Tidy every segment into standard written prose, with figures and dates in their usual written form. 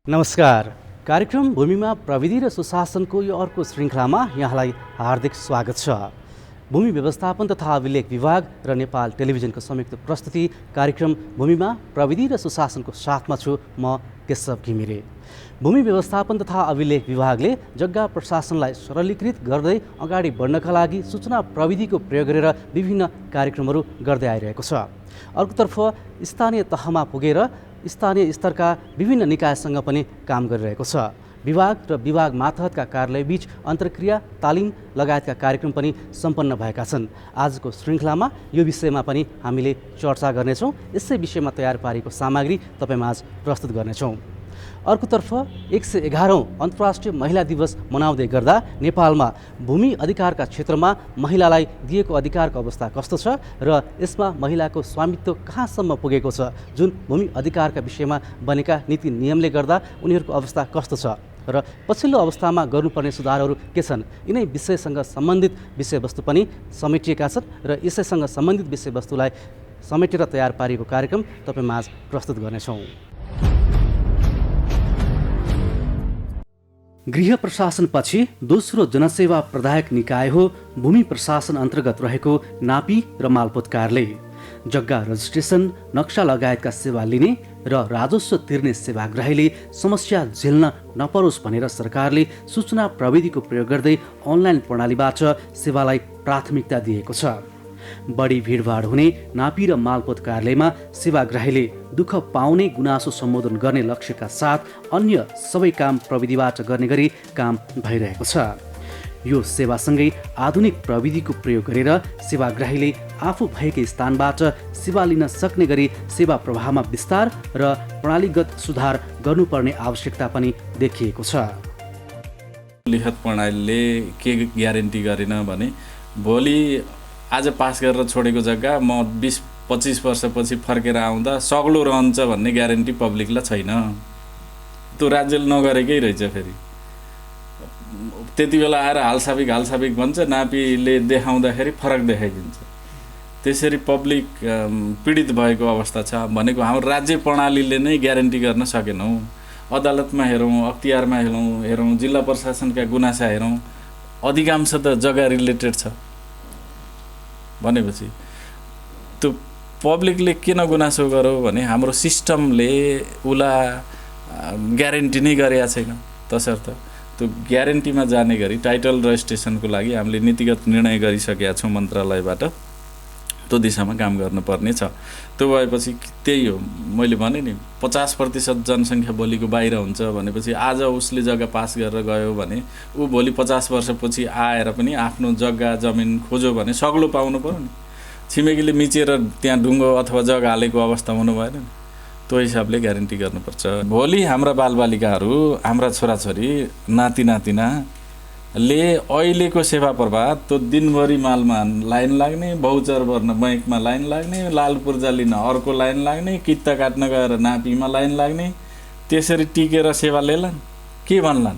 नमस्कार। कार्यक्रम भूमिमा प्रविधि र सुशासनको यो अर्को श्रृङ्खलामा यहाँलाई हार्दिक स्वागत छ। भूमि व्यवस्थापन तथा अभिलेख विभाग र नेपाल टेलिभिजनको संयुक्त प्रस्तुति कार्यक्रम भूमिमा प्रविधि र सुशासनको साथमा छु म केशव घिमिरे। भूमि व्यवस्थापन तथा अभिलेख विभागले जग्गा प्रशासनलाई सरलीकृत गर्दै अगाडि बढ्नका लागि सूचना प्रविधिको प्रयोग गरेर विभिन्न कार्यक्रमहरू गर्दै आइरहेको छ। अर्कोतर्फ स्थानीय तहमा पुगेर स्थानीय स्तरका विभिन्न निकायसँग पनि काम गरिरहेको छ। विभाग र विभाग मातहतका कार्यालयबीच अन्तर्क्रिया तालिम लगायतका कार्यक्रम पनि सम्पन्न भएका छन्। आजको श्रृङ्खलामा यो विषयमा पनि हामीले चर्चा गर्नेछौँ। यसै विषयमा तयार पारेको सामग्री तपाईँमाझ प्रस्तुत गर्नेछौँ। अर्कोतर्फ 111औं अन्तर्राष्ट्रिय महिला दिवस मनाउँदै गर्दा नेपालमा भूमि अधिकारका क्षेत्रमा महिलालाई दिएको अधिकारको अवस्था कस्तो छ र यसमा महिलाको स्वामित्व कहाँसम्म पुगेको छ, जुन भूमि अधिकारका विषयमा बनेका नीति नियमले गर्दा उनीहरूको अवस्था कस्तो छ र पछिल्लो अवस्थामा गर्नुपर्ने सुधारहरू के छन्, यिनै विषयसँग सम्बन्धित विषयवस्तु पनि समेटिएका छन् र यसैसँग सम्बन्धित विषयवस्तुलाई समेटेर तयार पारिएको कार्यक्रम तपाईँमाझ प्रस्तुत गर्नेछौँ। गृह प्रशासनपछि दोस्रो जनसेवा प्रदायक निकाय हो भूमि प्रशासन अन्तर्गत रहेको नापी र मालपोत कार्यालय। जग्गा रजिस्ट्रेसन, नक्सा लगायतका सेवा लिने र राजस्व तिर्ने सेवाग्राहीले समस्या झेल्न नपरोस् भनेर सरकारले सूचना प्रविधिको प्रयोग गर्दै अनलाइन प्रणालीबाट सेवालाई प्राथमिकता दिएको छ। बढी भिडभाड हुने नापी र मालपोत कार्यालयमा सेवाग्राहीले दुःख पाउने गुनासो सम्बोधन गर्ने लक्ष्यका साथ अन्य सबै काम प्रविधिबाट गर्ने गरी काम भइरहेको छ। यो सेवासँगै आधुनिक प्रविधिको प्रयोग गरेर सेवाग्राहीले आफू भएकै स्थानबाट सेवा लिन सक्ने गरी सेवा प्रवाहमा विस्तार र प्रणालीगत सुधार गर्नुपर्ने आवश्यकता पनि देखिएको छ। लिखत प्रणालीले के ग्यारेन्टी गरेन भने भोलि आज पास गरेर छोडेको जग्गा म 20-25 वर्षपछि फर्केर आउँदा सग्लो रहन्छ भन्ने ग्यारेन्टी पब्लिकलाई छैन। त्यो राज्यले नगरेकै रहेछ। फेरि त्यति बेला आएर हालसाबिक भन्छ, नापीले देखाउँदाखेरि फरक देखाइदिन्छ। त्यसरी पब्लिक पीडित भएको अवस्था छ। भनेको हाम्रो राज्य प्रणालीले नै ग्यारेन्टी गर्न सकेनौँ। अदालतमा हेरौँ, अख्तियारमा हेरौँ, जिल्ला प्रशासनका गुनासा हेरौँ, अधिकांश त जग्गा रिलेटेड छ। भनेपछि त्यो पब्लिकले किन गुनासो गर्यो भने हाम्रो सिस्टमले उसलाई ग्यारेन्टी नै गरेका छैन। तसर्थ त्यो ग्यारेन्टीमा जाने गरी टाइटल रजिस्ट्रेसनको लागि हामीले नीतिगत निर्णय गरिसकेका छौँ मन्त्रालयबाट। त्यो दिशामा काम गर्नुपर्ने छ। त्यो भएपछि त्यही हो, मैले भने नि 50% जनसङ्ख्या भोलिको बाहिर हुन्छ भनेपछि आज उसले जग्गा पास गरेर गयो भने ऊ भोलि 50 वर्षपछि आएर पनि आफ्नो जग्गा जमिन खोज्यो भने सग्लो पाउनु पर्यो नि। छिमेकीले मिचेर त्यहाँ ढुङ्गो अथवा जग्गा हालेको अवस्था हुनु भएन नि। त्यो हिसाबले ग्यारेन्टी गर्नुपर्छ। भोलि हाम्रा बालबालिकाहरू, हाम्रा छोराछोरी, नाति नातिनाले अहिलेको सेवा प्रवाह त्यो दिनभरि मालमा लाइन लाग्ने, भौचर भर्न बैङ्कमा लाइन लाग्ने, लाल पूर्जा लिन अर्को लाइन लाग्ने, कित्ता काट्न गएर नापीमा लाइन लाग्ने, त्यसरी टिकेर सेवा लिएलान् के भन्लान्?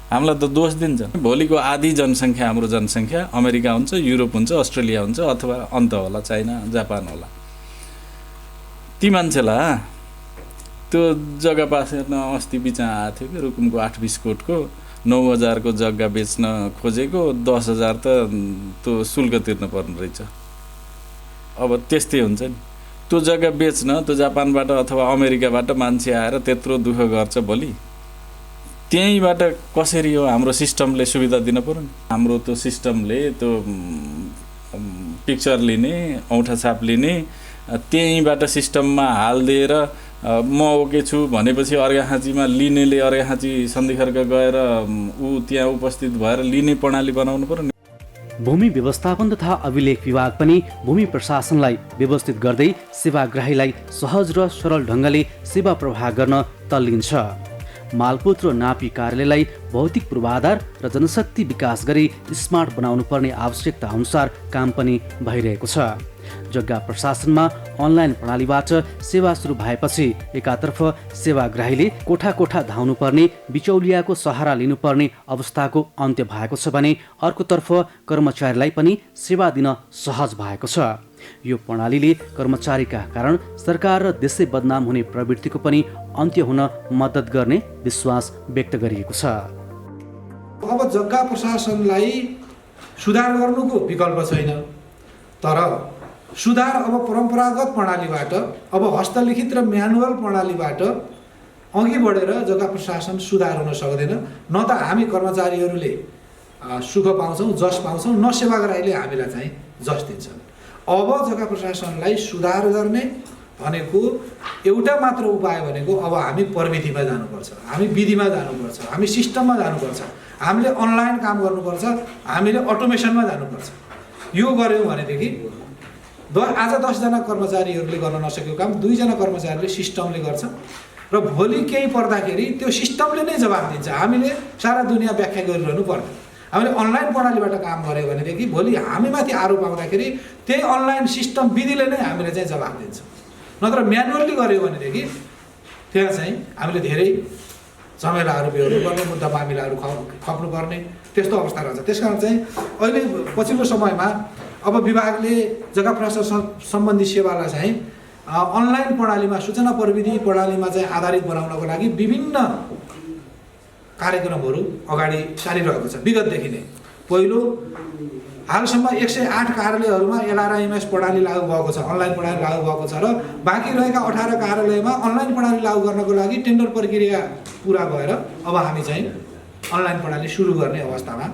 हामीलाई त दोष दिन्छ। भोलिको आधी जनसङ्ख्या हाम्रो जनसङ्ख्या अमेरिका हुन्छ, युरोप हुन्छ, अस्ट्रेलिया हुन्छ, अथवा अन्त होला चाइना, जापान होला। ती मान्छेलाई त्यो जग्गा पास गर्न अस्ति बिचा आएको थियो कि रुकुमको 8-20 कोटको 9,000 को जग्गा बेच्न खोजेको 10,000 त त्यो शुल्क तिर्नु पर्ने रहेछ। अब त्यस्तै हुन्छ नि। त्यो जग्गा बेच्न त्यो जापानबाट अथवा अमेरिकाबाट मान्छे आएर त्यत्रो दुःख गर्छ। भोलि त्यहीँबाट कसरी हो हाम्रो सिस्टमले सुविधा दिन पर्यो नि। हाम्रो त्यो सिस्टमले त्यो पिक्चर लिने, औँठा छाप लिने, त्यहीँबाट सिस्टममा हालिदिएर म ओके छु भनेपछि अर्घाखाँचीमा लिनेले अर्घाखाँची सन्धिखर्क गएर ऊ त्यहाँ उपस्थित भएर लिने प्रणाली बनाउनु पर्यो नि। भूमि व्यवस्थापन तथा अभिलेख विभाग पनि भूमि प्रशासनलाई व्यवस्थित गर्दै सेवाग्राहीलाई सहज र सरल ढङ्गले सेवा प्रवाह गर्न तल्लिन्छ। मालपोत र नापी कार्यालयलाई भौतिक पूर्वाधार र जनशक्ति विकास गरी स्मार्ट बनाउनु पर्ने आवश्यकता अनुसार काम पनि भइरहेको छ। जग्गा प्रशासनमा अनलाइन प्रणालीबाट सेवा सुरु भएपछि एकातर्फ सेवाग्राहीले कोठा कोठा धाउनुपर्ने, बिचौलियाको सहारा लिनुपर्ने अवस्थाको अन्त्य भएको छ भने अर्कोतर्फ कर्मचारीलाई पनि सेवा दिन सहज भएको छ। यो प्रणालीले कर्मचारीका कारण सरकार र देशै बदनाम हुने प्रवृत्तिको पनि अन्त्य हुन मद्दत गर्ने विश्वास व्यक्त गरिएको छ। अब जग्गा प्रशासनलाई सुधार गर्नुको विकल्प छैन, तर सुधार अब परम्परागत प्रणालीबाट, अब हस्तलिखित र म्यानुअल प्रणालीबाट अघि बढेर जग्गा प्रशासन सुधार हुन सक्दैन। न त हामी कर्मचारीहरूले सुख पाउँछौँ, जस पाउँछौँ, न सेवाग्राहीले हामीलाई चाहिँ जस दिन्छन्। अब जग्गा प्रशासनलाई सुधार गर्ने भनेको एउटा मात्र उपाय भनेको अब हामी प्रविधिमा जानुपर्छ, हामी विधिमा जानुपर्छ, हामी सिस्टममा जानुपर्छ, हामीले अनलाइन काम गर्नुपर्छ, हामीले अटोमेसनमा जानुपर्छ। यो गऱ्यौँ भनेदेखि आज 10 जना कर्मचारीहरूले गर्न नसकेको काम 2 जना कर्मचारीले सिस्टमले गर्छ र भोलि केही पर्दाखेरि त्यो सिस्टमले नै जवाफ दिन्छ। हामीले सारा दुनियाँ व्याख्या गरिरहनु पर्दैन। हामीले अनलाइन प्रणालीबाट काम गऱ्यो भनेदेखि भोलि हामीमाथि आरोप आउँदाखेरि त्यही अनलाइन सिस्टम विधिले नै हामीले चाहिँ जवाफ दिन्छ। नत्र म्यानुअली गऱ्यो भनेदेखि त्यहाँ चाहिँ हामीले धेरै झमेलाहरू बेहोर्नु पर्ने, मुद्दा मामिलाहरू खप्नुपर्ने त्यस्तो अवस्था रहन्छ। त्यसकारण चाहिँ अहिले पछिल्लो समयमा अब विभागले जग्गा प्रशासन सम्बन्धी सेवालाई चाहिँ अनलाइन प्रणालीमा, सूचना प्रविधि प्रणालीमा चाहिँ आधारित बनाउनको लागि विभिन्न कार्यक्रमहरू अगाडि सारिरहेको छ विगतदेखि नै। पहिलो हालसम्म 108 कार्यालयहरूमा LRIMS प्रणाली लागू भएको छ, अनलाइन प्रणाली लागू भएको छ र बाँकी रहेका 18 कार्यालयमा अनलाइन प्रणाली लागू गर्नको लागि टेन्डर प्रक्रिया पुरा भएर अब हामी चाहिँ अनलाइन प्रणाली सुरु गर्ने अवस्थामा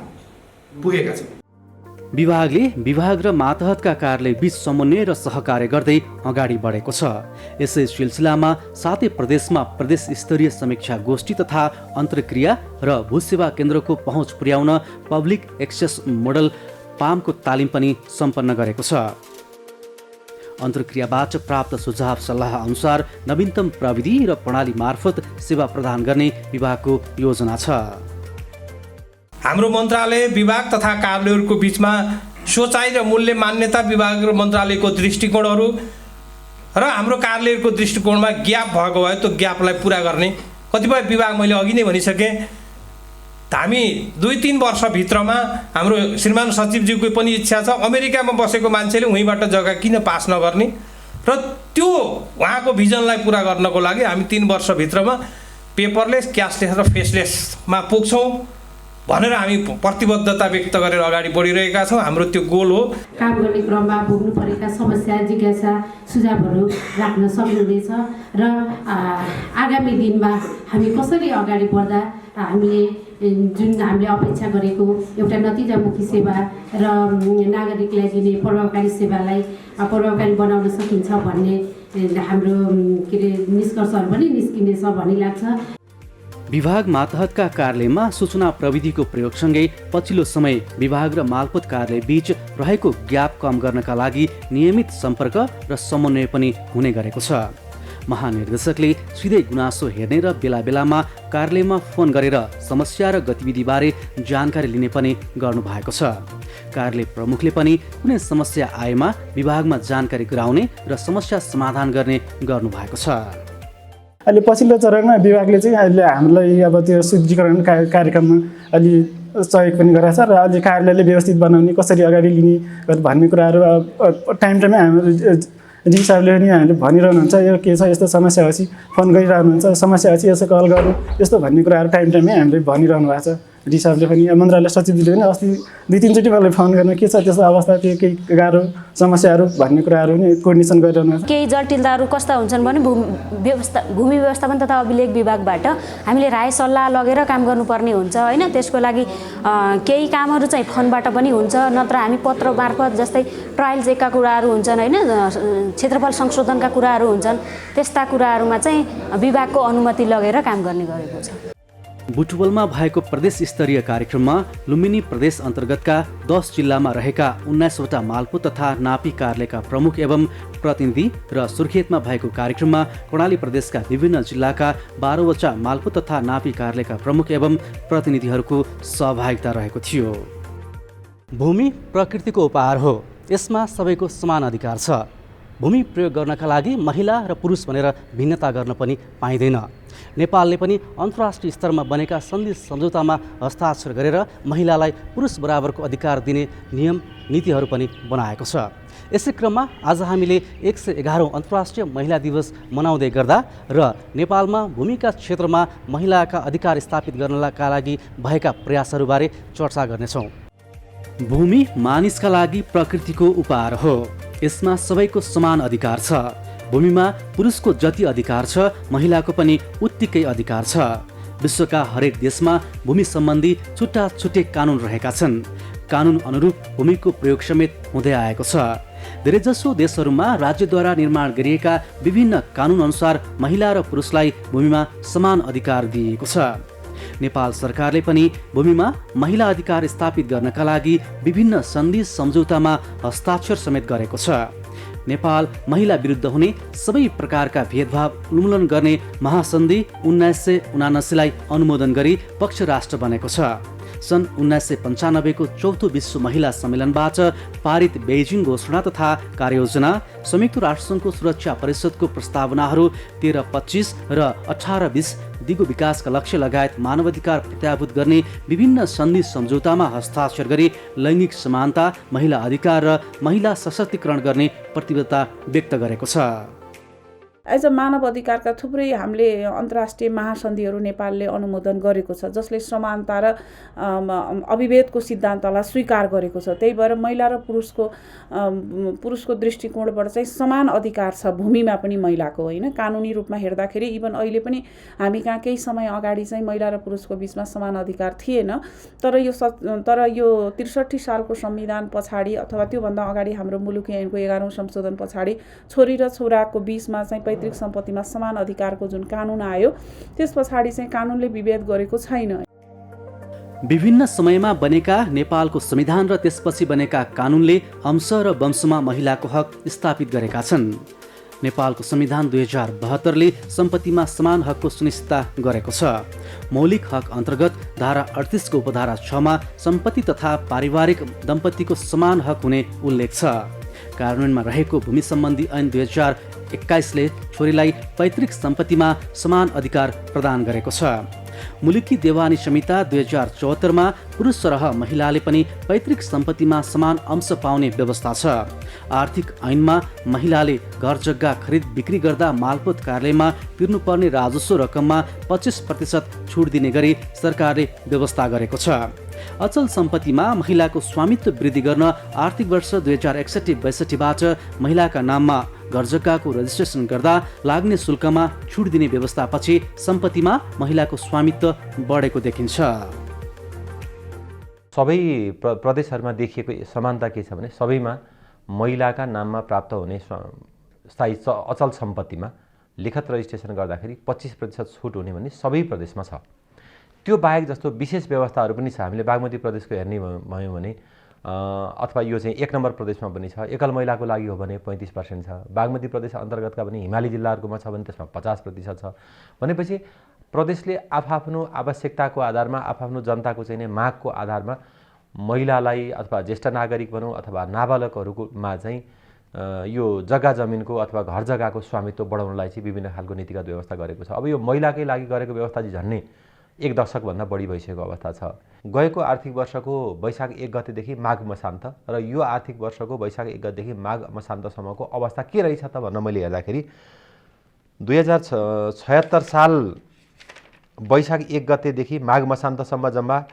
पुगेका छौँ। विभागले विभाग र मातहतका कार्यालय बीच समन्वय र सहकार्य गर्दै अगाडि बढेको छ। यसै सिलसिलामा 7 प्रदेशमा प्रदेश स्तरीय समीक्षा गोष्ठी तथा अन्तर्क्रिया र भूसेवा केन्द्रको पहुँच पुर्याउन पब्लिक एक्सेस मोडल पामको तालिम पनि सम्पन्न गरेको छ। अन्तर्क्रियाबाट प्राप्त सुझाव सल्लाह अनुसार नवीनतम प्रविधि र प्रणाली मार्फत सेवा प्रदान गर्ने विभागको योजना छ। हाम्रो मन्त्रालय विभाग तथा कार्यालयहरूको बिचमा सोचाइ र मूल्य मान्यता विभाग र मन्त्रालयको दृष्टिकोणहरू र हाम्रो कार्यालयहरूको दृष्टिकोणमा ग्याप भएको भए त्यो ग्यापलाई पुरा गर्ने कतिपय विभाग मैले अघि नै भनिसकेँ। हामी 2-3 वर्षभित्रमा हाम्रो श्रीमान सचिवज्यूको पनि इच्छा छ अमेरिकामा बसेको मान्छेले उहीँबाट जग्गा किन पास नगर्ने र त्यो उहाँको भिजनलाई पुरा गर्नको लागि हामी 3 वर्षभित्रमा पेपरलेस, क्यासलेस र फेसलेसमा पुग्छौँ भनेर हामी प्रतिबद्धता व्यक्त गरेर अगाडि बढिरहेका छौँ। हाम्रो त्यो गोल हो। काम गर्ने क्रममा भोग्नु परेका समस्या, जिज्ञासा, सुझावहरू राख्न सक्नुहुनेछ र आगामी दिनमा हामी कसरी अगाडि बढ्दा हामीले जुन हामीले अपेक्षा गरेको एउटा नतिजामुखी सेवा र नागरिकलाई दिने प्रभावकारी सेवालाई प्रभावकारी बनाउन सकिन्छ भन्ने हाम्रो निष्कर्षहरू पनि निस्किनेछ भन्ने लाग्छ। विभाग मातहतका कार्यालयमा सूचना प्रविधिको प्रयोगसँगै पछिल्लो समय विभाग र मालपोत कार्यालय बीच रहेको ग्याप कम गर्नका लागि नियमित सम्पर्क र समन्वय पनि हुने गरेको छ। महानिर्देशकले सिधै गुनासो हेर्ने र बेला बेलामा कार्यालयमा फोन गरेर समस्या र गतिविधिबारे जानकारी लिने पनि गर्नुभएको छ। कार्यालय प्रमुखले पनि कुनै समस्या आएमा विभागमा जानकारी गराउने र समस्या समाधान गर्ने गर्नुभएको छ। अहिले पछिल्लो चरणमा विभागले चाहिँ अहिले हामीलाई अब त्यो शुद्धिकरण कार्यक्रममा अलि सहयोग पनि गरेको छ र अहिले कार्यालयले व्यवस्थित बनाउने, कसरी अगाडि लिने भन्ने कुराहरू टाइममै हाम्रो सरले पनि हामीले भनिरहनुहुन्छ यो के छ, यस्तो समस्या होस् फोन गरिरहनुहुन्छ, समस्या होस् यसो कल गर्नु, यस्तो भन्ने कुराहरू टाइममै हामीले भनिरहनु भएको छ। सरले पनि मन्त्रालय सचिवले पनि अस्ति 2-3 चोटि मलाई फोन गर्न के छ त्यस्तो अवस्था, त्यो केही गाह्रो समस्याहरू भन्ने कुराहरू पनि कोर्डिनेसन गरिरहनु भएको छ। केही जटिलताहरू कस्ता हुन्छन् भने भूमि व्यवस्थापन तथा अभिलेख विभागबाट हामीले राय सल्लाह लगेर काम गर्नुपर्ने हुन्छ होइन। त्यसको लागि केही कामहरू चाहिँ फोनबाट पनि हुन्छ, नत्र हामी पत्र मार्फत जस्तै ट्रायल चेकका कुराहरू हुन्छन् होइन, क्षेत्रफल संशोधनका कुराहरू हुन्छन्, त्यस्ता कुराहरूमा चाहिँ विभागको अनुमति लगेर काम गर्ने गरेको छ। बुटवलमा भएको प्रदेश स्तरीय कार्यक्रममा लुम्बिनी प्रदेश अन्तर्गतका 10 जिल्लामा रहेका 19वटा मालपोत तथा नापी कार्यालयका प्रमुख एवं प्रतिनिधि र सुर्खेतमा भएको कार्यक्रममा कर्णाली प्रदेशका विभिन्न जिल्लाका 12वटा मालपोत तथा नापी कार्यालयका प्रमुख एवं प्रतिनिधिहरूको सहभागिता रहेको थियो। भूमि प्रकृतिको उपहार हो, यसमा सबैको समान अधिकार छ। भूमि प्रयोग गर्नका लागि महिला र पुरुष भनेर भिन्नता गर्न पनि पाइँदैन। नेपालले पनि अन्तर्राष्ट्रिय स्तरमा बनेका सन्धि सम्झौतामा हस्ताक्षर गरेर महिलालाई पुरुष बराबरको अधिकार दिने नियम नीतिहरू पनि बनाएको छ। यसै क्रममा आज हामीले 111औं अन्तर्राष्ट्रिय महिला दिवस मनाउँदै गर्दा र नेपालमा भूमिका क्षेत्रमा महिलाका अधिकार स्थापित गर्नका लागि भएका प्रयासहरूबारे चर्चा गर्नेछौँ। भूमि मानिसका लागि प्रकृतिको उपहार हो। यसमा सबैको समान अधिकार छ। भूमिमा पुरुषको जति अधिकार छ महिलाको पनि उत्तिकै अधिकार छ। विश्वका हरेक देशमा भूमि सम्बन्धी छुट्टा छुट्टै कानुन रहेका छन्। कानुन अनुरूप भूमिको प्रयोग समेत हुँदै आएको छ। धेरैजसो देशहरूमा राज्यद्वारा निर्माण गरिएका विभिन्न कानुन अनुसार महिला र पुरुषलाई भूमिमा समान अधिकार दिइएको छ। नेपाल सरकारले पनि भूमिमा महिला अधिकार स्थापित गर्नका लागि विभिन्न सन्धि सम्झौतामा हस्ताक्षर समेत गरेको छ। नेपाल महिला विरुद्ध हुने सबै प्रकारका भेदभाव उन्मूलन गर्ने महासन्धि 1979लाई अनुमोदन गरी पक्ष राष्ट्र बनेको छ। सन् 1995 को चौथो विश्व महिला सम्मेलनबाट पारित बेइजिङ घोषणा तथा कार्ययोजना, संयुक्त राष्ट्रसङ्घको सुरक्षा परिषदको प्रस्तावनाहरू 1325 र 1820 दिगो विकासका लक्ष्य लगायत मानवाधिकार प्रत्याभूत गर्ने विभिन्न सन्धि सम्झौतामा हस्ताक्षर गरी लैङ्गिक समानता, महिला अधिकार र महिला सशक्तिकरण गर्ने प्रतिबद्धता व्यक्त गरेको छ। एज अ मानव अधिकारका थुप्रै हामीले अन्तर्राष्ट्रिय महासन्धिहरू नेपालले अनुमोदन गरेको छ, जसले समानता र अभिभेदको सिद्धान्तलाई स्वीकार गरेको छ। त्यही भएर महिला र पुरुषको दृष्टिकोणबाट चाहिँ समान अधिकार छ भूमिमा पनि महिलाको, होइन। कानुनी रूपमा हेर्दाखेरि इभन अहिले पनि हामी कहाँ केही समय अगाडि चाहिँ महिला र पुरुषको बिचमा समान अधिकार थिएन। तर यो 63 सालको संविधान पछाडि अथवा त्योभन्दा अगाडि हाम्रो मुलुकी ऐनको 11औं संशोधन पछाडि छोरी र छोराको बिचमा चाहिँ पैतृक सम्पत्तिमा समान अधिकारको जुन कानुन आयो, त्यस पछाडि चाहिँ कानुनले विभेद गरेको छैन। विभिन्न समयमा बनेका नेपालको संविधान र त्यसपछि बनेका कानुनले अंश र वंशमा महिलाको हक स्थापित गरेका छन्। नेपालको संविधान 2072ले सम्पत्तिमा समान हकको सुनिश्चितता गरेको छ। मौलिक हक अन्तर्गत धारा 38 को उपधारा 6 मा सम्पत्ति तथा पारिवारिक दम्पतिको समान हक हुने उल्लेख छ। कार्यान्वयनमा रहेको भूमि सम्बन्धी ऐन 2021ले छोरीलाई पैतृक सम्पत्तिमा समान अधिकार प्रदान गरेको छ। मुलुकी देवानी संहिता 2074 मा पुरुष सरह महिलाले पनि पैतृक सम्पत्तिमा समान अंश पाउने व्यवस्था छ। आर्थिक ऐनमा महिलाले घर जग्गा खरिद बिक्री गर्दा मालपोत कार्यालयमा तिर्नुपर्ने राजस्व रकममा 25% छुट दिने गरी सरकारले व्यवस्था गरेको छ। अचल सम्पत्तिमा महिलाको स्वामित्व वृद्धि गर्न आर्थिक वर्ष 2061-62बाट महिलाका नाममा घर जग्गाको रजिस्ट्रेसन गर्दा लाग्ने शुल्कमा छुट दिने व्यवस्थापछि सम्पत्तिमा महिलाको स्वामित्व बढेको देखिन्छ। सबै प्रदेशहरूमा देखिएको समानता के छ भने सबैमा महिलाका नाममा प्राप्त हुने स्थायी अचल सम्पत्तिमा लिखत रजिस्ट्रेसन गर्दाखेरि 25% छुट हुने भन्ने सबै प्रदेशमा छ। त्यो बाहेक जस्तो विशेष व्यवस्थाहरू पनि छ। हामीले बागमती प्रदेशको हेर्ने भयौँ भने अथवा यो चाहिँ 1 नम्बर प्रदेशमा पनि छ। एकल महिलाको लागि हो भने 35% छ। बागमती प्रदेश अन्तर्गतका पनि हिमाली जिल्लाहरूकोमा छ भने त्यसमा 50% छ। भनेपछि प्रदेशले आफआफ्नो आवश्यकताको आधारमा आफआफ्नो जनताको चाहिँ मागको आधारमा महिलालाई अथवा ज्येष्ठ नागरिक भनौँ अथवा नाबालकहरूमा चाहिँ यो जग्गा जमिनको अथवा घर जग्गाको स्वामित्व बढाउनलाई चाहिँ विभिन्न खालको नीतिगत व्यवस्था गरेको छ। अब यो महिलाकै लागि गरेको व्यवस्था चाहिँ झन्नै 1 दशकभन्दा बढी भइसकेको अवस्था छ। गएको आर्थिक वर्षको वैशाख 1 गतेदेखि माघ मसान्त र यो आर्थिक वर्षको वैशाख 1 गतेदेखि माघ मसान्तसम्मको अवस्था के रहेछ त भन्न मैले हेर्दाखेरि 2076 साल वैशाख 1 गतेदेखि माघ मसान्तसम्म जम्मा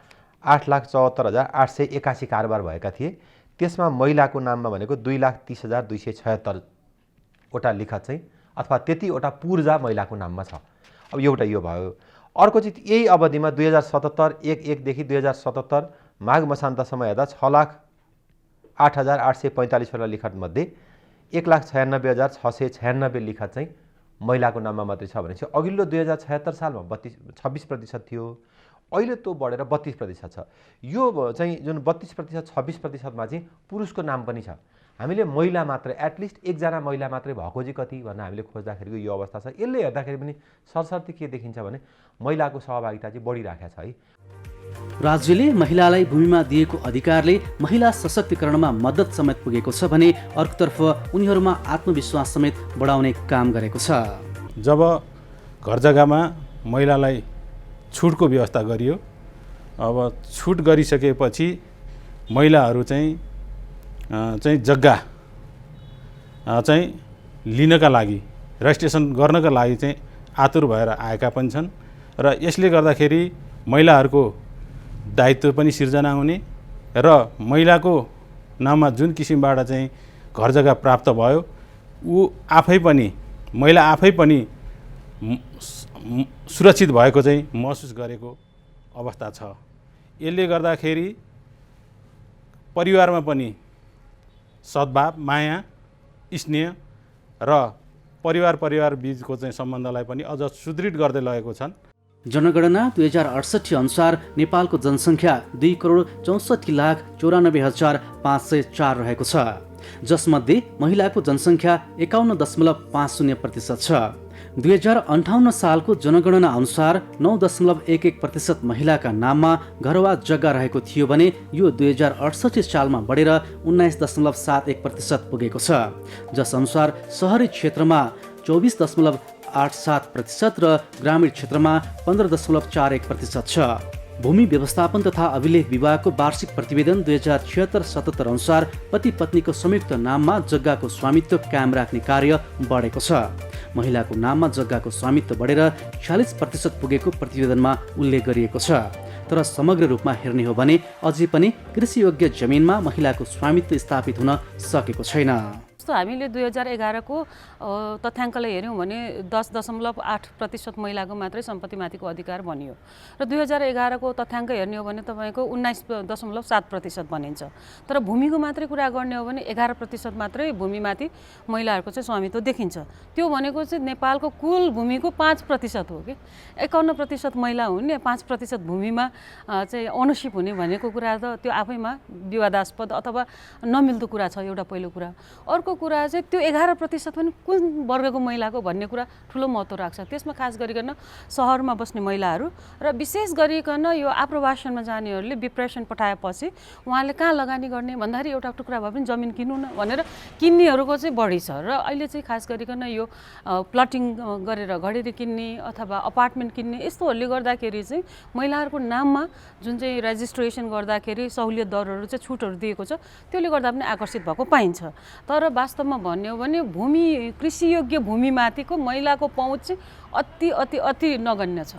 8,74,881 कारोबार भएका थिए। त्यसमा महिलाको नाममा भनेको 2,30,276 वटा लिखत चाहिँ अथवा त्यतिवटा पूर्जा महिलाको नाममा छ। अब एउटा यो भयो। अर्को चाहिँ यही अवधिमा 2077 देखि 2077 माघ मसान्तसम्म हेर्दा 6,08,845 वटा लिखतमध्ये 1,96,696 लिखत चाहिँ महिलाको नाममा मात्रै छ भने चाहिँ अघिल्लो 2076 सालमा 26% थियो। अहिले त्यो बढेर 32% छ। यो चाहिँ जुन 32% 26%मा चाहिँ पुरुषको नाम पनि छ। हामीले महिला मात्रै एटलिस्ट एकजना महिला मात्रै भएको चाहिँ कति भनेर हामीले खोज्दाखेरिको यो अवस्था छ। यसले हेर्दाखेरि पनि सरसर्ती के देखिन्छ भने महिलाको सहभागिता चाहिँ बढिरहेको छ है। राज्यले महिलालाई भूमिमा दिएको अधिकारले महिला सशक्तिकरणमा मद्दत समेत पुगेको छ भने अर्कोतर्फ उनीहरूमा आत्मविश्वास समेत बढाउने काम गरेको छ। जब घर जग्गामा महिलालाई छुटको व्यवस्था गरियो, अब छुट गरिसकेपछि महिलाहरू चाहिँ चाहिँ जग्गा चाहिँ लिनका लागि रजिस्ट्रेसन गर्नका लागि चाहिँ आतुर भएर आएका पनि छन् र यसले गर्दाखेरि महिलाहरूको दायित्व पनि सिर्जना हुने र महिलाको नाममा जुन किसिमबाट चाहिँ घर जग्गा प्राप्त भयो ऊ आफै पनि महिला आफै पनि सुरक्षित भएको चाहिँ महसुस गरेको अवस्था छ। यसले गर्दाखेरि परिवारमा पनि सद्भाव माया स्नेह र परिवार बीचको चाहिँ सम्बन्धलाई पनि अझ सुदृढ गर्दै लगेको छन्। जनगणना 2068 अनुसार नेपालको जनसङ्ख्या 2,64,94,504 रहेको छ, जसमध्ये महिलाको जनसङ्ख्या 51.50% छ। 2058 सालको जनगणना अनुसार 9.11% महिलाका नाममा घरवा जग्गा रहेको थियो भने यो 2068 सालमा बढेर 19.71% पुगेको छ, जसअनुसार सहरी क्षेत्रमा 24.87% र ग्रामीण क्षेत्रमा 15.41% छ। भूमि व्यवस्थापन तथा अभिलेख विभागको वार्षिक प्रतिवेदन 2076-77 अनुसार पति पत्नीको संयुक्त नाममा जग्गाको स्वामित्व कायम राख्ने कार्य बढेको छ। महिलाको नाममा जग्गाको स्वामित्व बढेर 46% पुगेको प्रतिवेदनमा उल्लेख गरिएको छ। तर समग्र रूपमा हेर्ने हो भने अझै पनि कृषियोग्य जमिनमा महिलाको स्वामित्व स्थापित हुन सकेको छैन। जस्तो हामीले 2011 को तथ्याङ्कलाई हेऱ्यौँ भने 10.8% महिलाको मात्रै सम्पत्तिमाथिको अधिकार भनियो र 2011 को तथ्याङ्क हेर्ने हो भने तपाईँको 19.7% भनिन्छ। तर भूमिको मात्रै कुरा गर्ने हो भने 11% मात्रै भूमिमाथि महिलाहरूको चाहिँ स्वामित्व देखिन्छ। त्यो भनेको चाहिँ नेपालको कुल भूमिको 5% हो कि 51% महिला हुने 5% भूमिमा चाहिँ ओनरसिप हुने भनेको कुरा त त्यो आफैमा विवादास्पद अथवा नमिल्दो कुरा छ। एउटा पहिलो कुरा। अर्को कुरा चाहिँ त्यो 11% पनि कुन वर्गको महिलाको भन्ने कुरा ठुलो महत्त्व राख्छ। त्यसमा खास गरिकन सहरमा बस्ने महिलाहरू र विशेष गरिकन यो आप्रवासनमा जानेहरूले डिप्रेसन पठाएपछि उहाँले कहाँ लगानी गर्ने भन्दाखेरि एउटा टुक्रा भए पनि जमिन किन्नु न भनेर किन्नेहरूको चाहिँ बढी छ। र अहिले चाहिँ खास गरिकन यो प्लटिङ गरेर घडेरी किन्ने अथवा अपार्टमेन्ट किन्ने यस्तोहरूले गर्दाखेरि चाहिँ महिलाहरूको नाममा जुन चाहिँ रेजिस्ट्रेसन गर्दाखेरि सहुलियत दरहरू चाहिँ छुटहरू दिएको छ, त्यसले गर्दा पनि आकर्षित भएको पाइन्छ। तर वास्तवमा भन्ने हो भने भूमि कृषियोग्य भूमिमाथिको महिलाको पहुँच चाहिँ अति नगण्य छ।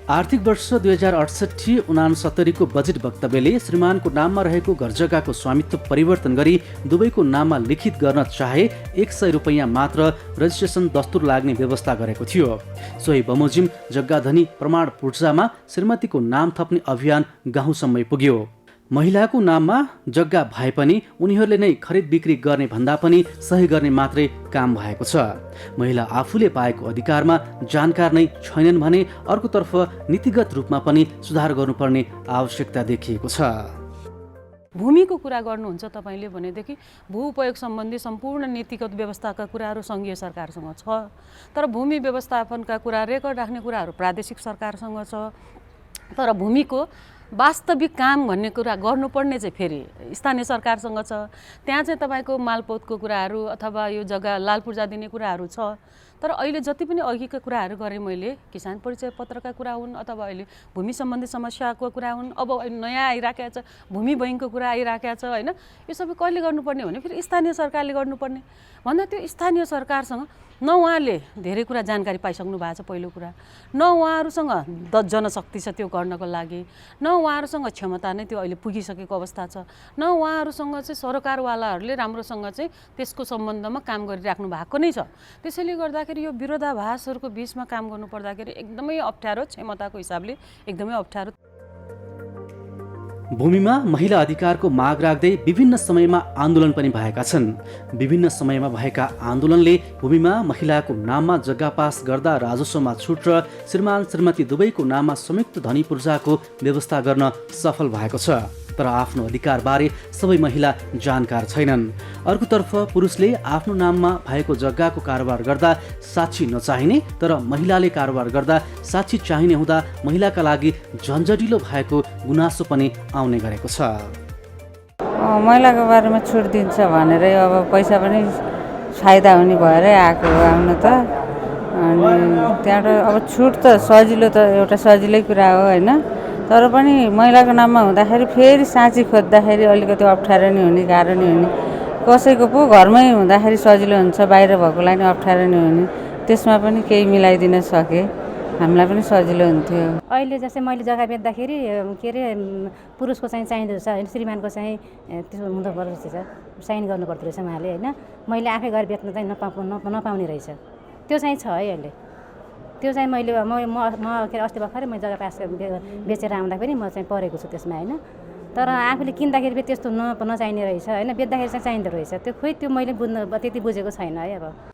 आर्थिक वर्ष 2068-69 को बजेट वक्तव्यले श्रीमानको नाममा रहेको घर जग्गाको स्वामित्व परिवर्तन गरी दुवैको नाममा लिखित गर्न चाहे 100 रुपैयाँ मात्र रजिस्ट्रेसन दस्तुर लाग्ने व्यवस्था गरेको थियो। सोही बमोजिम जग्गाधनी प्रमाण पूर्जामा श्रीमतीको नाम थप्ने अभियान गाउँसम्मै पुग्यो। महिलाको नाममा जग्गा भए पनि उनीहरूले नै खरिद बिक्री गर्ने भन्दा पनि सही गर्ने मात्रै काम भएको छ। महिला आफूले पाएको अधिकारमा जानकार नै छैनन् भने अर्कोतर्फ नीतिगत रूपमा पनि सुधार गर्नुपर्ने आवश्यकता देखिएको छ। भूमिको कुरा गर्नुहुन्छ तपाईँले भनेदेखि भू उपयोग सम्बन्धी सम्पूर्ण नीतिगत व्यवस्थाका कुराहरू सङ्घीय सरकारसँग छ। तर भूमि व्यवस्थापनका कुरा रेकर्ड राख्ने कुराहरू प्रादेशिक सरकारसँग छ। तर भूमिको वास्तविक काम भन्ने कुरा गर्नुपर्ने चाहिँ फेरि स्थानीय सरकारसँग छ। त्यहाँ चाहिँ तपाईँको मालपोतको कुराहरू अथवा यो जग्गा लाल पूर्जा दिने कुराहरू छ। तर अहिले जति पनि अघिका कुराहरू गरेँ मैले, किसान परिचय पत्रका कुरा हुन् अथवा अहिले भूमि सम्बन्धी समस्याको कुरा हुन्, अब नयाँ आइराखेको छ भूमि बैङ्कको कुरा आइराखेको छ होइन। यो सबै कहिले गर्नुपर्ने भने फेरि स्थानीय सरकारले गर्नुपर्ने भन्दा त्यो स्थानीय सरकारसँग न उहाँले धेरै कुरा जानकारी पाइसक्नु भएको छ पहिलो कुरा, न उहाँहरूसँग जनशक्ति छ त्यो गर्नको लागि, न उहाँहरूसँग क्षमता नै त्यो अहिले पुगिसकेको अवस्था छ, न उहाँहरूसँग चाहिँ सरकारवालाहरूले राम्रोसँग चाहिँ त्यसको सम्बन्धमा काम गरिराख्नु भएको नै छ। त्यसैले गर्दाखेरि यो विरोधाभासहरूको बिचमा काम गर्नु पर्दाखेरि एकदमै अप्ठ्यारो, क्षमताको हिसाबले एकदमै अप्ठ्यारो। भूमिमा महिला अधिकारको माग राख्दै विभिन्न समयमा आन्दोलन पनि भएका छन्। विभिन्न समयमा भएका आन्दोलनले भूमिमा महिलाको नाममा जग्गा पास गर्दा राजस्वमा छुट र श्रीमान श्रीमती दुवैको नाममा संयुक्त धनी पूर्जाको व्यवस्था गर्न सफल भएको छ। तर आफ्नो अधिकारबारे सबै महिला जानकार छैनन्। अर्कोतर्फ पुरुषले आफ्नो नाममा भएको जग्गाको कारोबार गर्दा साक्षी नचाहिने तर महिलाले कारोबार गर्दा साक्षी चाहिने हुँदा महिलाका लागि झन्झटिलो भएको गुनासो पनि आउने गरेको छ। महिलाको बारेमा छुट दिन्छ भनेर अब पैसा पनि फाइदा हुने भएरै आएको हो आउन त। अनि त्यहाँबाट अब छुट त सजिलो त एउटा सजिलै कुरा हो होइन। तर पनि महिलाको नाममा हुँदाखेरि फेरि साँची खोज्दाखेरि अलिकति अप्ठ्यारो नै हुने, गाह्रो नै हुने। कसैको पो घरमै हुँदाखेरि सजिलो हुन्छ, बाहिर भएकोलाई नि अप्ठ्यारो नै हुने। त्यसमा पनि केही मिलाइदिन सके हामीलाई पनि सजिलो हुन्थ्यो। अहिले जस्तै मैले जग्गा बेच्दाखेरि के अरे पुरुषको चाहिँ चाहिँदो रहेछ होइन, श्रीमानको चाहिँ त्यो हुँदो पर्दो रहेछ, साइन गर्नुपर्दो रहेछ उहाँले होइन। मैले आफै गएर बेच्न चाहिँ नपाउने रहेछ, त्यो चाहिँ छ है अहिले। त्यो चाहिँ मैले म के अरे अस्ति भर्खरै मैले जग्गा पास बेचेर आउँदाखेरि म चाहिँ परेको छु त्यसमा होइन। तर आफूले किन्दाखेरि त्यस्तो नचाहिने रहेछ होइन, बेच्दाखेरि चाहिँ चाहिँदो रहेछ। त्यो खोइ त्यो मैले त्यति बुझेको छैन है। अब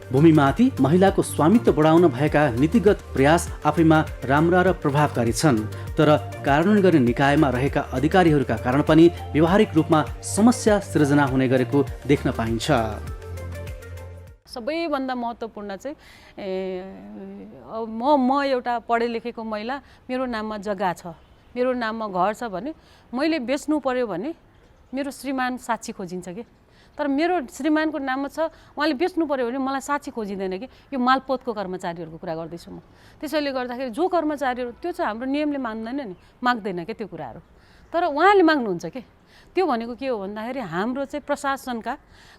भूमिमाथि महिलाको स्वामित्व बढाउन भएका नीतिगत प्रयास आफैमा राम्रा र प्रभावकारी छन्, तर कार्यान्वयन गर्ने निकायमा रहेका अधिकारीहरूका कारण पनि व्यवहारिक रूपमा समस्या सृजना हुने गरेको देख्न पाइन्छ। सबैभन्दा महत्त्वपूर्ण चाहिँ म एउटा पढे लेखेको महिला, मेरो नाममा जग्गा छ, मेरो नाममा घर छ भने मैले बेच्नु पर्यो भने मेरो श्रीमान साक्षी खोजिन्छ कि। तर मेरो श्रीमानको नाममा छ, उहाँले बेच्नु पर्यो भने मलाई साक्षी खोजिँदैन कि। यो मालपोतको कर्मचारीहरूको कुरा गर्दैछु म। त्यसैले गर्दाखेरि जो कर्मचारीहरू त्यो चाहिँ हाम्रो नियमले माग्दैन क्या त्यो कुराहरू, तर उहाँले माग्नुहुन्छ के। त्यो भनेको के हो भन्दाखेरि हाम्रो चाहिँ प्रशासनका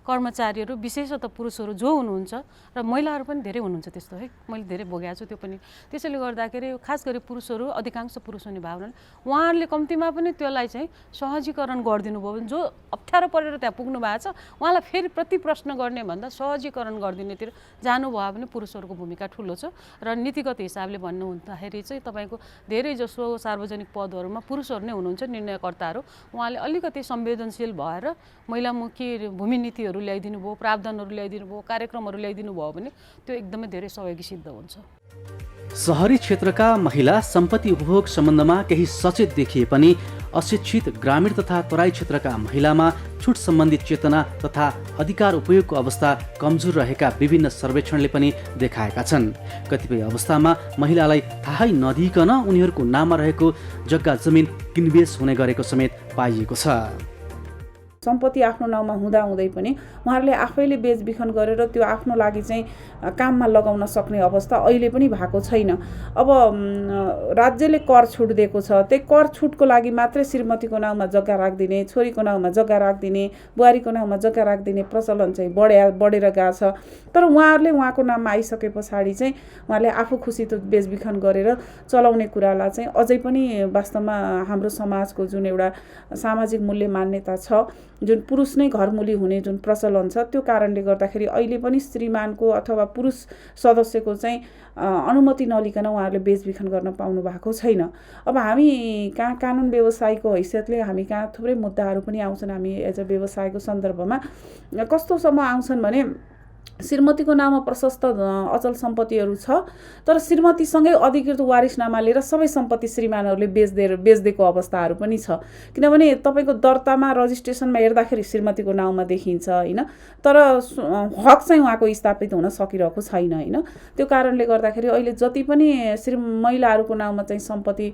कर्मचारीहरू विशेषतः पुरुषहरू जो हुनुहुन्छ र महिलाहरू पनि धेरै हुनुहुन्छ त्यस्तो है, मैले धेरै भोगेको छु त्यो पनि। त्यसैले गर्दाखेरि खास गरी पुरुषहरू, अधिकांश पुरुष हुने भावनाले उहाँहरूले कम्तीमा पनि त्यसलाई चाहिँ सहजीकरण गरिदिनु भयो भने जो अप्ठ्यारो परेर त्यहाँ पुग्नु भएको छ उहाँलाई फेरि प्रति प्रश्न गर्ने भन्दा सहजीकरण गरिदिनेतिर जानुभयो भने पुरुषहरूको भूमिका ठुलो छ। र नीतिगत हिसाबले भन्नु हुँदाखेरि चाहिँ तपाईँको धेरै जसो सार्वजनिक पदहरूमा पुरुषहरू नै हुनुहुन्छ निर्णयकर्ताहरू, उहाँले अलिकति संवेदनशील भएर महिलामुखी भूमि नीतिहरू ल्याइदिनु भयो, प्रावधानहरू ल्याइदिनु भयो, कार्यक्रमहरू ल्याइदिनु भयो भने त्यो एकदमै धेरै सहयोगी सिद्ध हुन्छ। सहरी क्षेत्रका महिला सम्पत्ति उपभोग सम्बन्धमा केही सचेत देखिए पनि अशिक्षित ग्रामीण तथा तराई क्षेत्रका महिलामा छुट सम्बन्धी चेतना तथा अधिकार उपयोगको अवस्था कमजोर रहेका विभिन्न सर्वेक्षणले पनि देखाएका छन्। कतिपय अवस्थामा महिलालाई थाहै नदिइकन उनीहरूको नाममा रहेको जग्गा जमिन किनबेच हुने गरेको समेत पाइएको छ। सम्पत्ति आफ्नो नाउँमा हुँदाहुँदै पनि उहाँहरूले आफैले बेचबिखन गरेर त्यो आफ्नो लागि चाहिँ काममा लगाउन सक्ने अवस्था अहिले पनि भएको छैन। अब राज्यले कर छुट दिएको छ, त्यही कर छुटको लागि मात्रै श्रीमतीको नाउँमा जग्गा राखिदिने, छोरीको नाउँमा जग्गा राखिदिने, बुहारीको नाउँमा जग्गा राखिदिने प्रचलन चाहिँ बढेर गएको छ। तर उहाँहरूले उहाँको नाममा आइसके पछाडि चाहिँ उहाँले आफू खुसी त बेचबिखन गरेर चलाउने कुरालाई चाहिँ अझै पनि वास्तवमा हाम्रो समाजको जुन एउटा सामाजिक मूल्य मान्यता छ, जुन पुरुष नै घरमुली हुने जुन प्रचलन छ, त्यो कारणले गर्दाखेरि अहिले पनि श्रीमानको अथवा पुरुष सदस्यको चाहिँ अनुमति नलिकन उहाँहरूले बेचबिखन गर्न पाउनु भएको छैन। अब हामी कहाँ कानुन व्यवसायीको हैसियतले हामी कहाँ थुप्रै मुद्दाहरू पनि आउँछन्। हामी एज अ व्यवसायको सन्दर्भमा कस्तोसम्म आउँछन् भने श्रीमतीको नाममा प्रशस्त अचल सम्पत्तिहरू छ, तर श्रीमतीसँगै अधिकृत वारिसनामा लिएर सबै सम्पत्ति श्रीमानहरूले बेच्दिएको अवस्थाहरू पनि छ। किनभने तपाईँको दर्तामा रजिस्ट्रेसनमा हेर्दाखेरि श्रीमतीको नाउँमा देखिन्छ होइन, तर हक चाहिँ उहाँको स्थापित हुन सकिरहेको छैन होइन। त्यो कारणले गर्दाखेरि अहिले जति पनि महिलाहरूको नाउँमा चाहिँ सम्पत्ति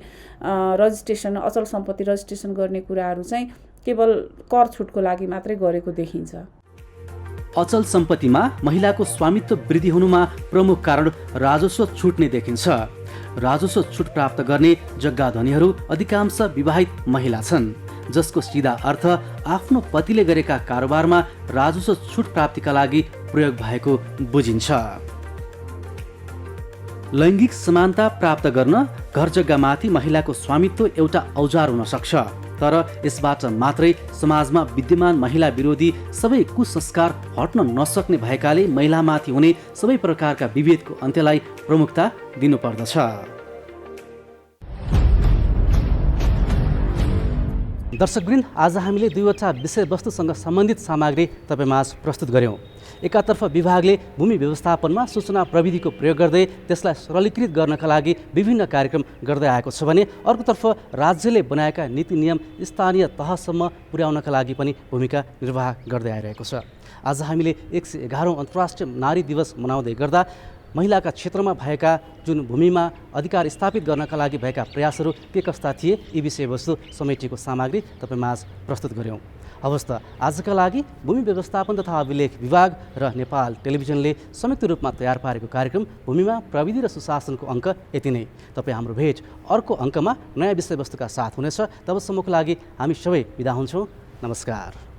रजिस्ट्रेसन, अचल सम्पत्ति रजिस्ट्रेसन गर्ने कुराहरू चाहिँ केवल कर छुटको लागि मात्रै गरेको देखिन्छ। अचल सम्पत्तिमा महिलाको स्वामित्व वृद्धि हुनुमा प्रमुख कारण राजस्व छुट नै देखिन्छ। राजस्व छुट प्राप्त गर्ने जग्गा धनीहरू अधिकांश विवाहित महिला छन्, जसको सिधा अर्थ आफ्नो पतिले गरेका कारोबारमा राजस्व छुट प्राप्तिका लागि प्रयोग भएको बुझिन्छ। लैङ्गिक समानता प्राप्त गर्न घर जग्गामाथि महिलाको स्वामित्व एउटा औजार हुन सक्छ, तर यसबाट मात्रै समाजमा विद्यमान महिला विरोधी सबै कुसंस्कार हट्न नसक्ने भएकाले महिलामाथि हुने सबै प्रकारका विभेदको अन्त्यलाई प्रमुखता दिनुपर्दछ। दर्शकवृन्द, आज हामीले दुईवटा विषयवस्तुसँग सम्बन्धित सामग्री तपाईँमाझ प्रस्तुत गर्यौँ। एकातर्फ विभागले भूमि व्यवस्थापनमा सूचना प्रविधिको प्रयोग गर्दै त्यसलाई सरलीकृत गर्नका लागि विभिन्न कार्यक्रम गर्दै आएको छ भने अर्कोतर्फ राज्यले बनाएका नीति नियम स्थानीय तहसम्म पुर्याउनका लागि पनि भूमिका निर्वाह गर्दै आइरहेको छ। आज हामीले 111औं अन्तर्राष्ट्रिय नारी दिवस मनाउँदै गर्दा महिलाका क्षेत्रमा भएका जुन भूमिमा अधिकार स्थापित गर्नका लागि भएका प्रयासहरू के कस्ता थिए, यी विषयवस्तु समेटिएको सामग्री तपाईँमाझ प्रस्तुत गर्यौँ। हवस् त आजका लागि भूमि व्यवस्थापन तथा अभिलेख विभाग र नेपाल टेलिभिजनले संयुक्त रूपमा तयार पारेको कार्यक्रम भूमिमा प्रविधि र सुशासनको अङ्क यति नै। तपाईँ हाम्रो भेट अर्को अङ्कमा नयाँ विषयवस्तुका साथ हुनेछ। तबसम्मको लागि हामी सबै बिदा हुन्छौँ। नमस्कार।